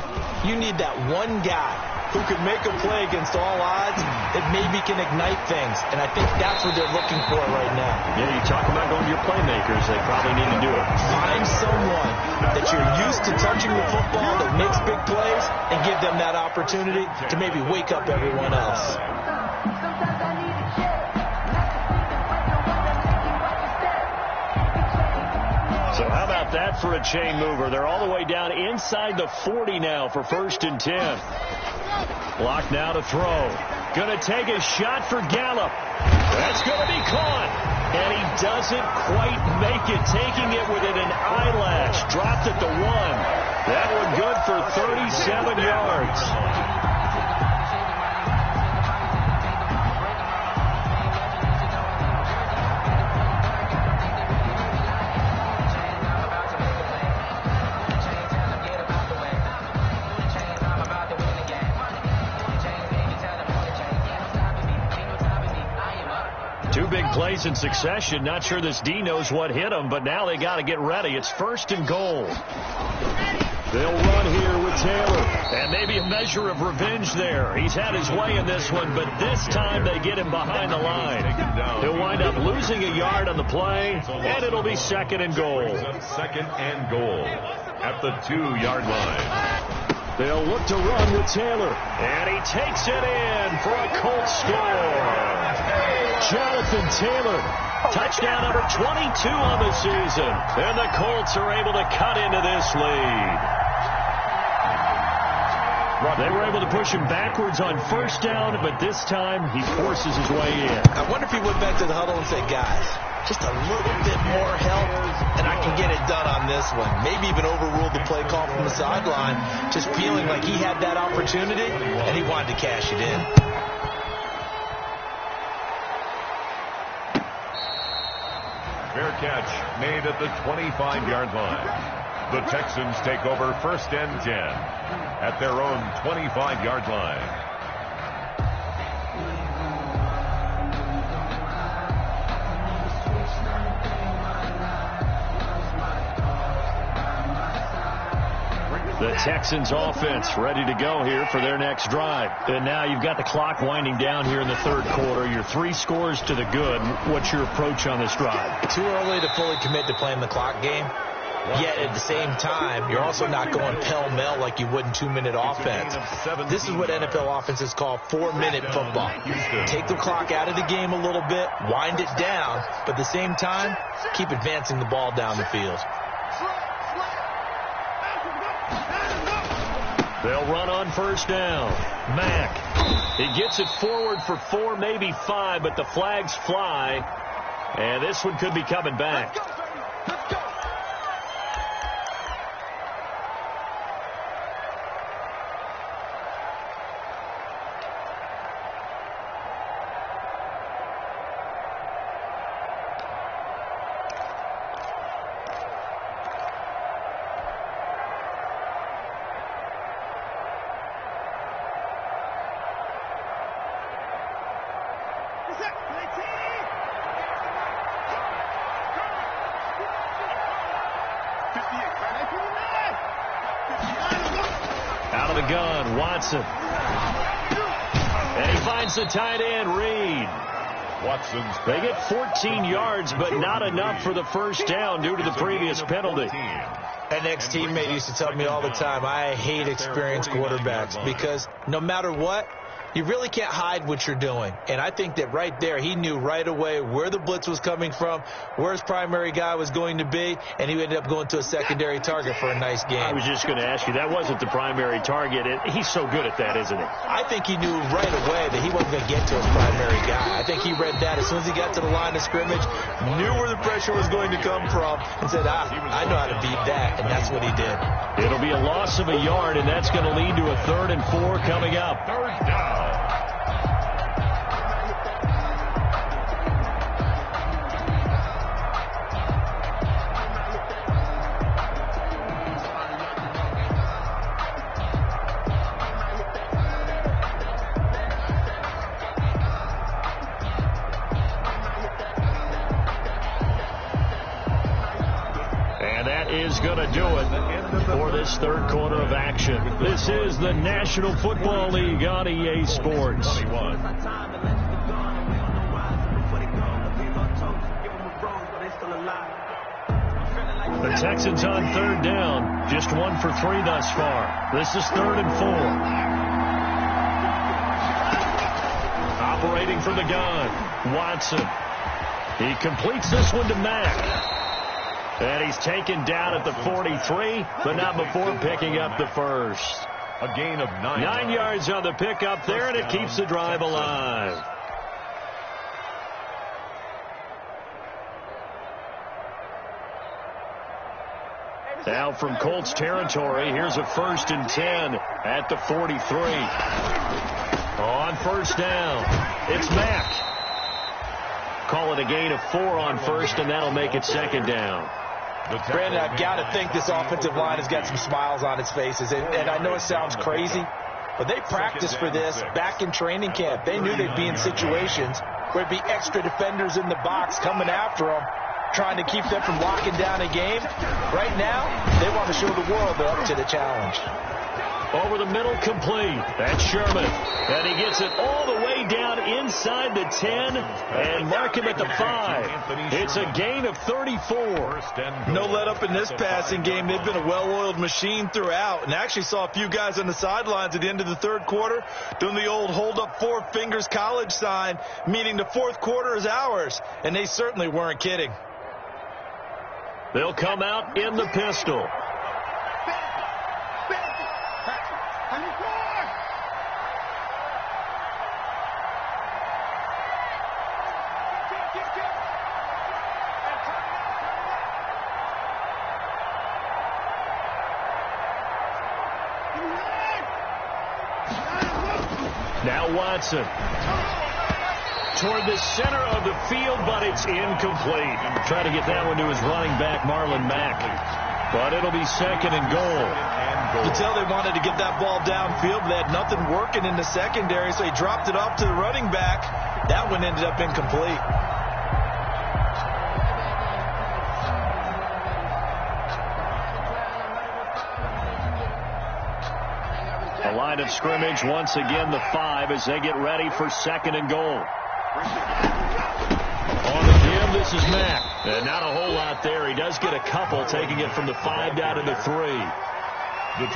you need that one guy who can make a play against all odds that maybe can ignite things. And I think that's what they're looking for right now. Yeah, you talk about going to your playmakers. They probably need to do it. Find someone that you're used to touching the football that makes big plays and give them that opportunity to maybe wake up everyone else. So how about that for a chain mover? They're all the way down inside the 40 now for 1st and 10. Block now to throw. Going to take a shot for Gallup. That's going to be caught. And he doesn't quite make it, taking it within an eyelash. Dropped at the 1. That one good for 37 yards. Plays in succession. Not sure this D knows what hit him, but now they got to get ready. It's 1st and goal. They'll run here with Taylor, and maybe a measure of revenge there. He's had his way in this one, but this time they get him behind the line. He'll wind up losing a yard on the play, and it'll be 2nd and goal. 2nd and goal at the 2-yard line. They'll look to run with Taylor, and he takes it in for a Colts score. Jonathan Taylor Touchdown number 22 on the season. And the Colts are able to cut into this lead. They were able to push him backwards on first down, but this time he forces his way in. I wonder if he went back to the huddle and said, guys, just a little bit more help, and I can get it done on this one. Maybe even overruled the play call from the sideline, just feeling like he had that opportunity, and he wanted to cash it in. Fair catch made at the 25-yard line. The Texans take over first and 10 at their own 25-yard line. The Texans offense ready to go here for their next drive. And now you've got the clock winding down here in the third quarter. You're 3 scores to the good. What's your approach on this drive? Too early to fully commit to playing the clock game. Yet at the same time, you're also not going pell-mell like you would in 2-minute offense. This is what NFL offenses call 4-minute football. Take the clock out of the game a little bit, wind it down, but at the same time, keep advancing the ball down the field. They'll run on first down. Mack. He gets it forward for 4, maybe 5, but the flags fly. And this one could be coming back. Let's go. Out of the gun, Watson. And he finds the tight end, Reed. They get 14 yards, but not enough for the first down due to the previous penalty. An ex-teammate used to tell me all the time, I hate experienced quarterbacks because no matter what, you really can't hide what you're doing. And I think that right there, he knew right away where the blitz was coming from, where his primary guy was going to be, and he ended up going to a secondary target for a nice game. I was just going to ask you, that wasn't the primary target. He's so good at that, isn't he? I think he knew right away that he wasn't going to get to his primary guy. I think he read that as soon as he got to the line of scrimmage, knew where the pressure was going to come from, and said, I know how to beat that, and that's what he did. It'll be a loss of a yard, and that's going to lead to a 3rd and 4 coming up. Third down. Is going to do it for this third quarter of action. This is the National Football League on EA Sports. The Texans on 3rd down, just 1 for 3 thus far. This is 3rd and 4. Operating from the gun, Watson. He completes this one to Mack. And he's taken down at the 43, but not before picking up the first. A gain of 9 yards on the pickup there, and it keeps the drive alive. Now from Colts territory, here's a 1st and 10 at the 43. On first down, it's Mack. Call it a gain of 4 on first, and that'll make it 2nd down. Brandon, I've got to think this offensive line has got some smiles on its faces. And I know it sounds crazy, but they practiced for this back in training camp. They knew they'd be in situations where there'd be extra defenders in the box coming after them, trying to keep them from locking down a game. Right now, they want to show the world they're up to the challenge. Over the middle, complete. That's Sherman. And he gets it all the way down inside the 10 and mark him at the 5. It's a gain of 34. No let up in this passing game. They've been a well-oiled machine throughout. And actually saw a few guys on the sidelines at the end of the third quarter doing the old hold up 4 fingers college sign, meaning the fourth quarter is ours. And they certainly weren't kidding. They'll come out in the pistol. Now Watson toward the center of the field, but it's incomplete. Try to get that one to his running back, Marlon Mack. But it'll be second and goal. You can tell they wanted to get that ball downfield. They had nothing working in the secondary, so he dropped it off to the running back. That one ended up incomplete. The line of scrimmage, once again, the 5 as they get ready for second and goal. On the give, this is Mack. And not a whole lot there. He does get a couple, taking it from the 5 down to the 3.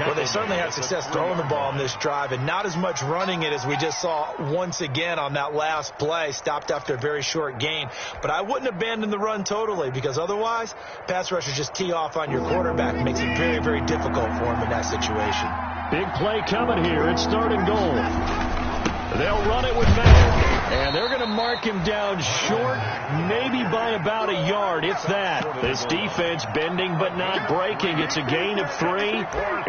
Well, they certainly had success throwing the ball on this drive, and not as much running it as we just saw once again on that last play, stopped after a very short gain. But I wouldn't abandon the run totally, because otherwise, pass rushers just tee off on your quarterback. It makes it very, very difficult for him in that situation. Big play coming here. It's third and goal. They'll run it with Mack. And they're going to mark him down short, maybe by about a yard, if that. This defense bending but not breaking. It's a gain of 3.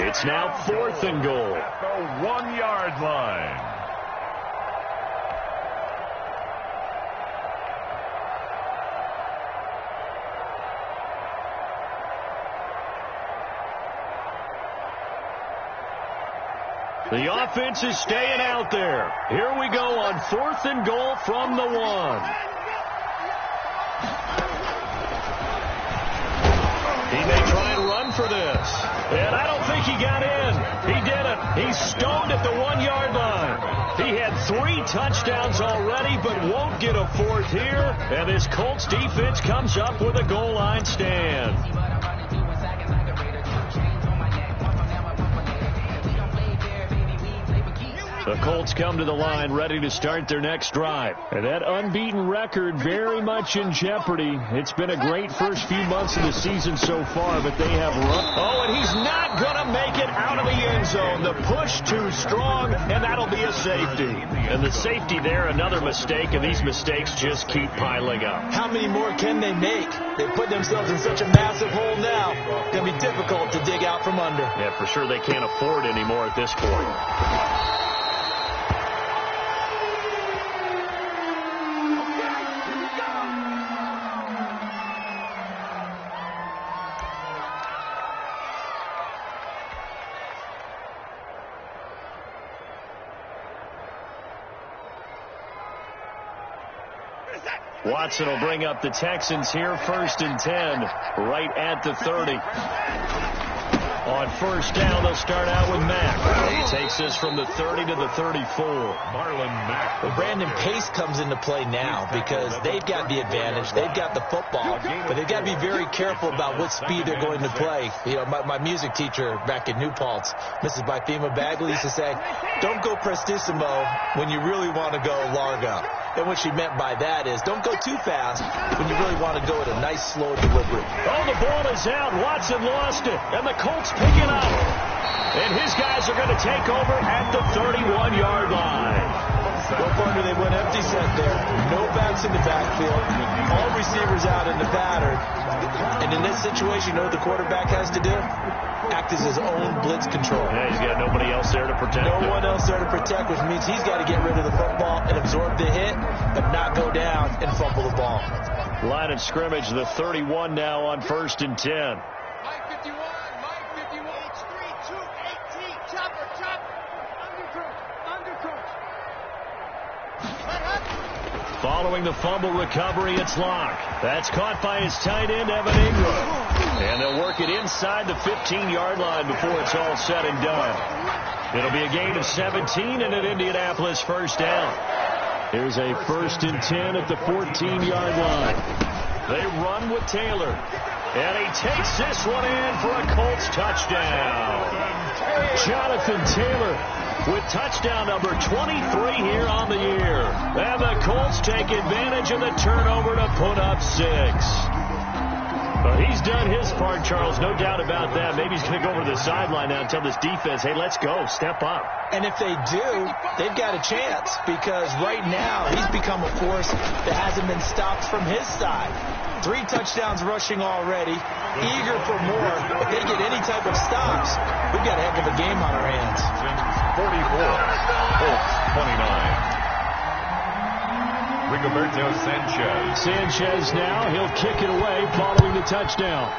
It's now fourth and goal. At the 1-yard line. The offense is staying out there. Here we go on fourth and goal from the 1. He may try and run for this. And I don't think he got in. He didn't. He's stoned at the 1-yard line. He had 3 touchdowns already, but won't get a 4th here. And this Colts defense comes up with a goal line stand. The Colts come to the line ready to start their next drive. And that unbeaten record very much in jeopardy. It's been a great first few months of the season so far, but they have run. Oh, and he's not going to make it out of the end zone. The push too strong, and that'll be a safety. And the safety there, another mistake, and these mistakes just keep piling up. How many more can they make? They put themselves in such a massive hole now. It's going to be difficult to dig out from under. Yeah, for sure they can't afford anymore at this point. Watson will bring up the Texans here, 1st and 10, right at the 30. On first down, they'll start out with Mack. He takes this from the 30 to the 34. Marlon Mack. Well, Brandon, pace comes into play now because they've got the advantage. They've got the football, but they've got to be very careful about what speed they're going to play. You know, my music teacher back in New Paltz, Mrs. Bythema Bagley, used to say, don't go prestissimo when you really want to go largo. And what she meant by that is don't go too fast when you really want to go at a nice, slow delivery. Oh, the ball is out. Watson lost it, and the Colts pick it up. And his guys are going to take over at the 31-yard line. Go Thunder, they went empty set there. No backs in the backfield. All receivers out in the pattern. And in this situation, you know what the quarterback has to do? Act as his own blitz control. Yeah, he's got nobody else there to protect him. No one else there to protect, which means he's got to get rid of the football and absorb the hit, but not go down and fumble the ball. Line of scrimmage, the 31 now on 1st and 10. Mike 51, Mike 51. H3, 2, 18, chopper. Undercoach. Following the fumble recovery, it's Locke. That's caught by his tight end, Evan Ingram. And they'll work it inside the 15-yard line before it's all said and done. It'll be a gain of 17 and an Indianapolis first down. Here's a 1st and 10 at the 14-yard line. They run with Taylor. And he takes this one in for a Colts touchdown. Jonathan Taylor with touchdown number 23 here on the year. And the Colts take advantage of the turnover to put up 6. Well, he's done his part, Charles, no doubt about that. Maybe he's going to go over to the sideline now and tell this defense, hey, let's go, step up. And if they do, they've got a chance because right now he's become a force that hasn't been stopped from his side. 3 touchdowns rushing already, eager for more. If they get any type of stops, we've got a heck of a game on our hands. 44, Colts 29. Rigoberto Sanchez. Sanchez now, he'll kick it away following the touchdown.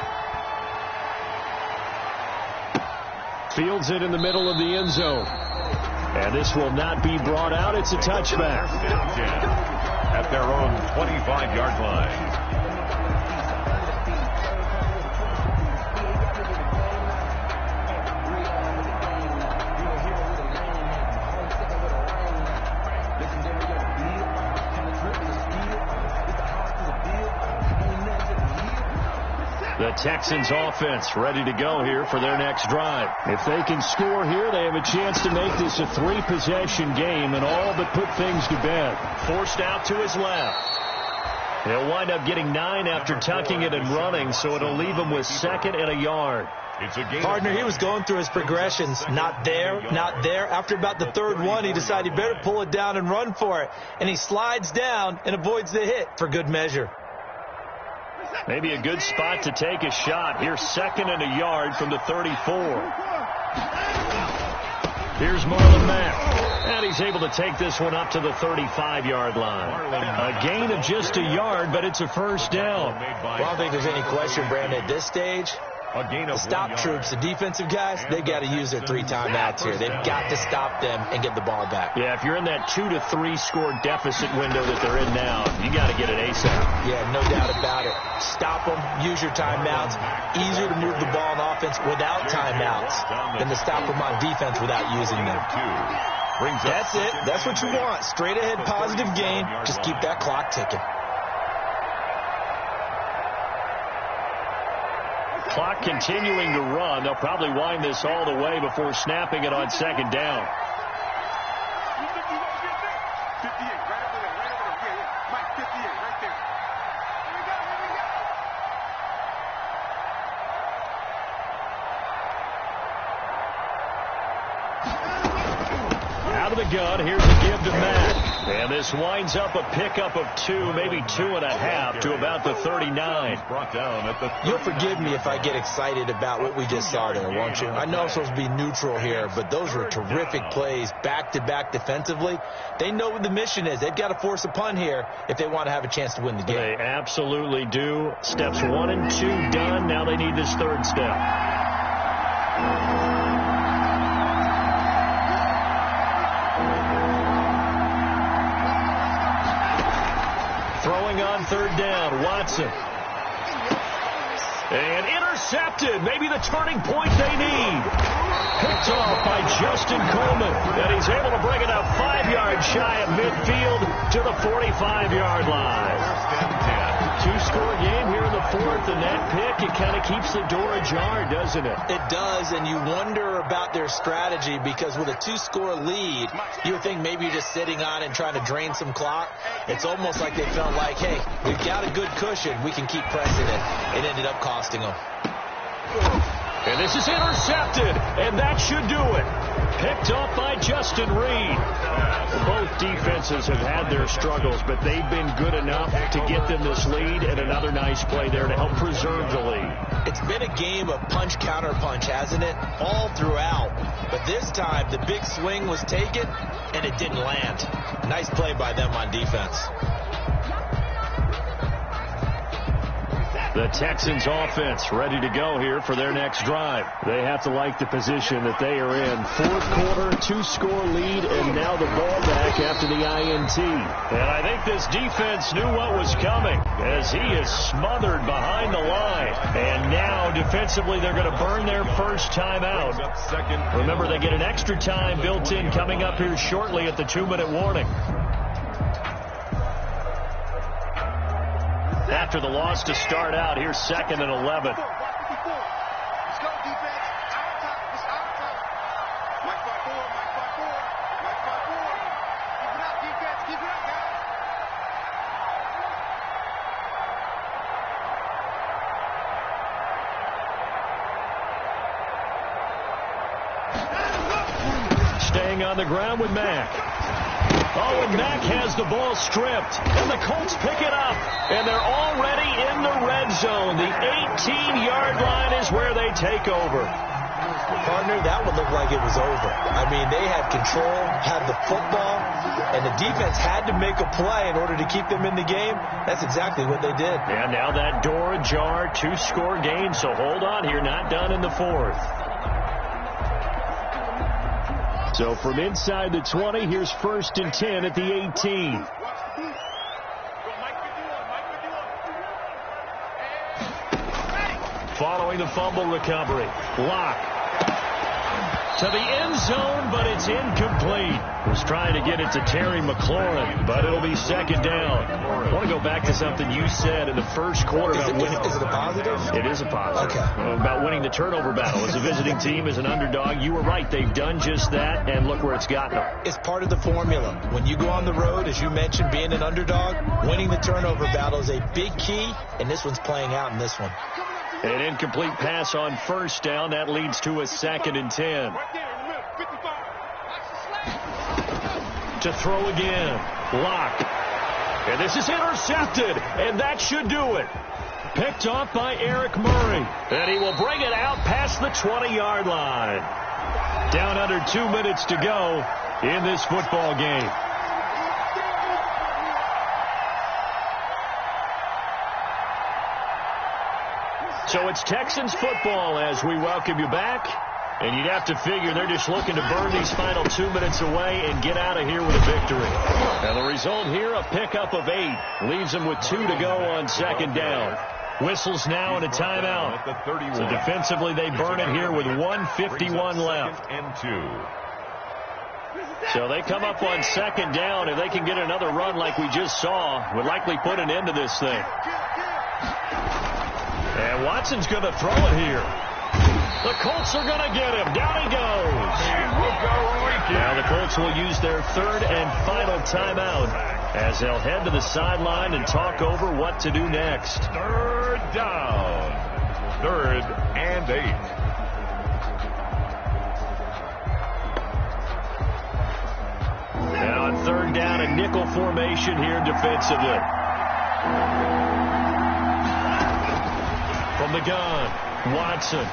Fields it in the middle of the end zone. And this will not be brought out. It's a touchback. At their own 25-yard line. The Texans offense ready to go here for their next drive. If they can score here, they have a chance to make this a 3-possession game and all but put things to bed. Forced out to his left. He'll wind up getting 9 after tucking it and running, so it'll leave him with 2nd and a yard. Partner, he was going through his progressions. Not there, not there. After about the 3rd one, he decided he better pull it down and run for it. And he slides down and avoids the hit for good measure. Maybe a good spot to take a shot. Here's 2nd and a yard from the 34. Here's Marlon Mack. And he's able to take this one up to the 35-yard line. A gain of just a yard, but it's a first down. Well, I don't think there's any question, Brandon, at this stage. The stop troops, the defensive guys, they've got to use their 3 timeouts here. They've got to stop them and get the ball back. Yeah, if you're in that 2 to 3 score deficit window that they're in now, you got to get it ASAP. Yeah, no doubt about it. Stop them, use your timeouts. Easier to move the ball on offense without timeouts than to stop them on defense without using them. That's it. That's what you want. Straight ahead positive gain. Just keep that clock ticking. Clock continuing to run. They'll probably wind this all the way before snapping it on 2nd down. Out of the gun, here's a give to Matt. And this winds up a pickup of 2, maybe 2.5 to about the 39. You'll forgive me if I get excited about what we just saw there, won't you? I know I'm supposed to be neutral here, but those were terrific plays back-to-back defensively. They know what the mission is. They've got to force a punt here if they want to have a chance to win the game. They absolutely do. Steps 1 and 2 done. Now they need this 3rd step. Throwing on 3rd down, Watson. And intercepted. Maybe the turning point they need. Picked off by Justin Coleman. And he's able to bring it up 5 yards shy of midfield to the 45-yard line. 2-score game here in the 4th, and that pick, it kind of keeps the door ajar, doesn't it? It does, and you wonder about their strategy because with a 2-score lead, you would think maybe you're just sitting on and trying to drain some clock. It's almost like they felt like, hey, we've got a good cushion. We can keep pressing it. It ended up costing them. And this is intercepted, and that should do it. Picked off by Justin Reed. Both defenses have had their struggles, but they've been good enough to get them this lead, and another nice play there to help preserve the lead. It's been a game of punch-counter-punch, hasn't it? All throughout. But this time, the big swing was taken, and it didn't land. Nice play by them on defense. The Texans offense ready to go here for their next drive. They have to like the position that they are in. Fourth quarter, 2-score lead, and now the ball back after the INT. And I think this defense knew what was coming as he is smothered behind the line. And now defensively they're going to burn their first time out. Remember, they get an extra time built in coming up here shortly at the 2-minute warning. After the loss to start out, here's 2nd and 11. Staying on the ground with Mack. Oh, and Mack has the ball stripped. And the Colts pick it up. And they're already in the red zone. The 18-yard line is where they take over. Partner, that would look like it was over. I mean, they had control, had the football, and the defense had to make a play in order to keep them in the game. That's exactly what they did. And now that door ajar, 2-score game. So hold on here, not done in the fourth. So from inside the 20, here's 1st and 10 at the 18. Following the fumble recovery. Lock. To the end zone, but it's incomplete. Was trying to get it to Terry McLaurin, but it'll be 2nd down. I want to go back to something you said in the first quarter about winning. Is it a positive? It is a positive. Okay. About winning the turnover battle. As a visiting team, as an underdog, you were right. They've done just that, and look where it's gotten them. It's part of the formula. When you go on the road, as you mentioned, being an underdog, winning the turnover battle is a big key, and this one's playing out in this one. An incomplete pass on 1st down. That leads to a 2nd and 10. To throw again. Lock. And this is intercepted. And that should do it. Picked off by Eric Murray. And he will bring it out past the 20-yard line. Down under 2 minutes to go in this football game. So it's Texans football as we welcome you back. And you'd have to figure they're just looking to burn these final 2 minutes away and get out of here with a victory. Now the result here, a pickup of 8. Leaves them with 2 to go on 2nd down. Whistles now and a timeout. So defensively they burn it here with 1:51 left. So they come up on 2nd down. If they can get another run like we just saw, would likely put an end to this thing. And Watson's going to throw it here. The Colts are going to get him. Down he goes. Now the Colts will use their 3rd and final timeout as they'll head to the sideline and talk over what to do next. 3rd down. 3rd and 8. Now on 3rd down, a nickel formation here defensively. From the gun, Watson.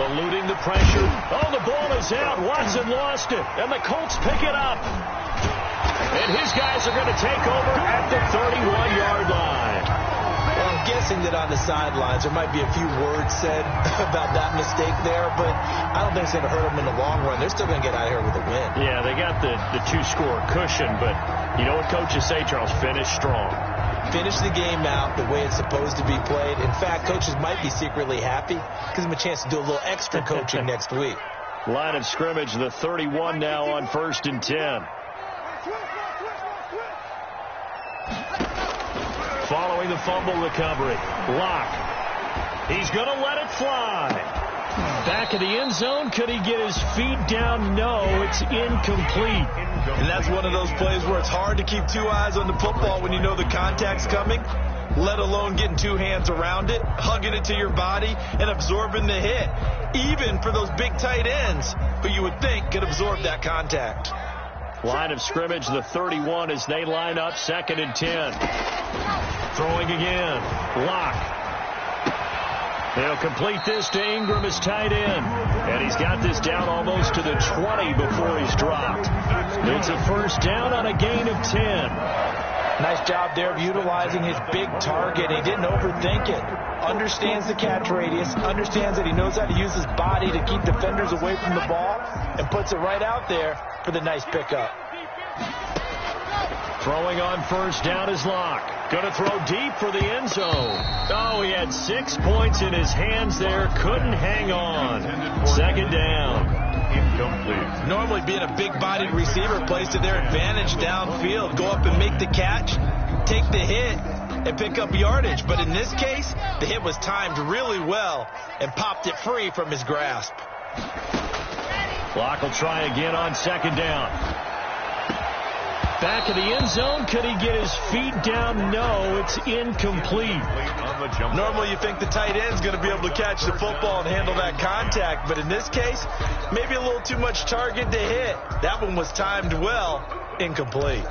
Eluding the pressure. Oh, the ball is out. Watson lost it. And the Colts pick it up. And his guys are going to take over at the 31-yard line. Well, I'm guessing that on the sidelines there might be a few words said about that mistake there, but I don't think it's going to hurt them in the long run. They're still going to get out of here with a win. Yeah, they got the 2-score cushion, but you know what coaches say, Charles? Finish strong. Finish the game out the way it's supposed to be played. In fact, coaches might be secretly happy. Gives them a chance to do a little extra coaching next week. Line of scrimmage, the 31 now on 1st and 10. Following the fumble recovery. Lock. He's going to let it fly. Back of the end zone. Could he get his feet down? No, it's incomplete. And that's one of those plays where it's hard to keep 2 eyes on the football when you know the contact's coming, let alone getting 2 hands around it, hugging it to your body, and absorbing the hit, even for those big tight ends who you would think could absorb that contact. Line of scrimmage, the 31 as they line up, 2nd and 10. Throwing again. Lock. They'll complete this to Ingram as tight end. And he's got this down almost to the 20 before he's dropped. It's a 1st down on a gain of 10. Nice job there of utilizing his big target. He didn't overthink it. Understands the catch radius, understands that he knows how to use his body to keep defenders away from the ball, and puts it right out there for the nice pickup. Throwing on first down is Locke. Going to throw deep for the end zone. Oh, he had 6 points in his hands there. Couldn't hang on. Second down. Incomplete. Normally being a big-bodied receiver plays to their advantage downfield. Go up and make the catch, take the hit, and pick up yardage. But in this case, the hit was timed really well and popped it free from his grasp. Locke will try again on second down. Back of the end zone. Could he get his feet down? No, it's incomplete. Normally you think the tight end's going to be able to catch the football and handle that contact, but in this case, maybe a little too much target to hit. That one was timed well. Incomplete.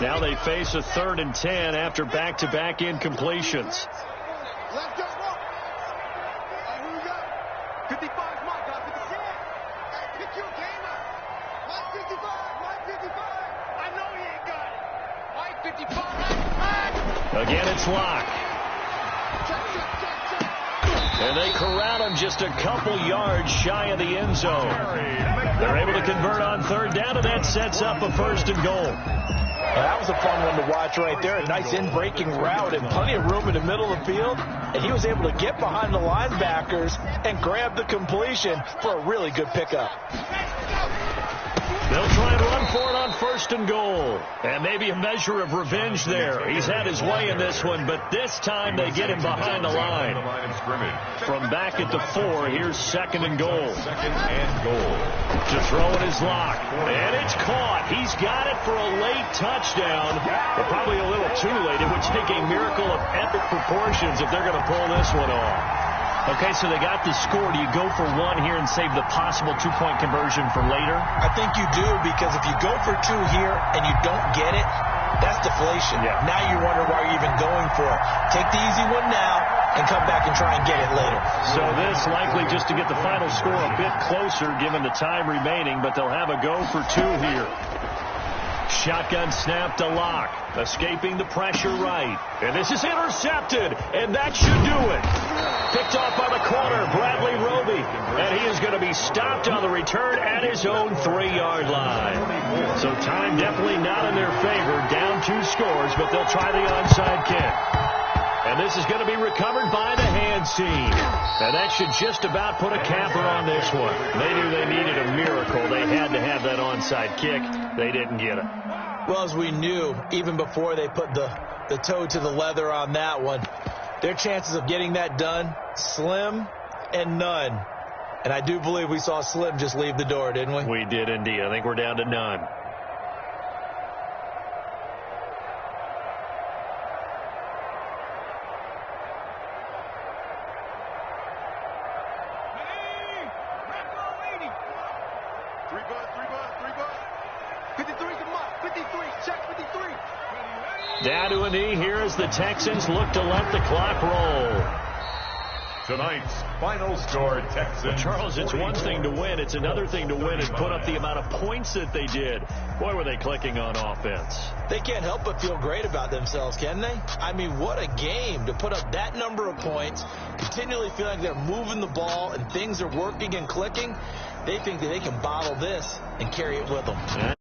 Now they face a 3rd and 10 after back-to-back incompletions. Let's go. Who we got? 55, my God, 56. Hey, pick your game up. Mike 55, Mike 55. I know he ain't got it. Mike 55. Again, it's Locke. And they corral him just a couple yards shy of the end zone. They're able to convert on 3rd down, and that sets up a 1st and goal. Well, that was a fun one to watch right there. A nice in-breaking route and plenty of room in the middle of the field. And he was able to get behind the linebackers and grab the completion for a really good pickup. They'll try and run for it on 1st and goal. And maybe a measure of revenge there. He's had his way in this one, but this time they get him behind the line. From back at the 4, here's 2nd and goal. 2nd and goal. To throw it is Locke. And it's caught. He's got it for a late touchdown. But probably a little too late. It would take a miracle of epic proportions if they're going to pull this one off. Okay, so they got the score. Do you go for one here and save the possible 2-point conversion for later? I think you do, because if you go for 2 here and you don't get it, that's deflation. Yeah. Now you wonder why you're even going for it. Take the easy one now and come back and try and get it later. So this likely just to get the final score a bit closer given the time remaining, but they'll have a go for 2 here. Shotgun snap to Locke, escaping the pressure right. And this is intercepted, and that should do it. Picked off by the corner, Bradley Roby. And he is going to be stopped on the return at his own 3-yard line. So time definitely not in their favor. Down 2 scores, but they'll try the onside kick. And this is going to be recovered by the hands team. And that should just about put a capper on this one. They knew they needed a miracle. They had to have that onside kick. They didn't get it. Well, as we knew, even before they put the toe to the leather on that one, their chances of getting that done, slim and none. And I do believe we saw Slim just leave the door, didn't we? We did indeed. I think we're down to none. Down to a knee here as the Texans look to let the clock roll. Tonight's final score, Texans. Well, Charles, it's one thing to win. It's another thing to win and put up the amount of points that they did. Boy, were they clicking on offense. They can't help but feel great about themselves, can they? I mean, what a game to put up that number of points, continually feeling they're moving the ball and things are working and clicking. They think that they can bottle this and carry it with them.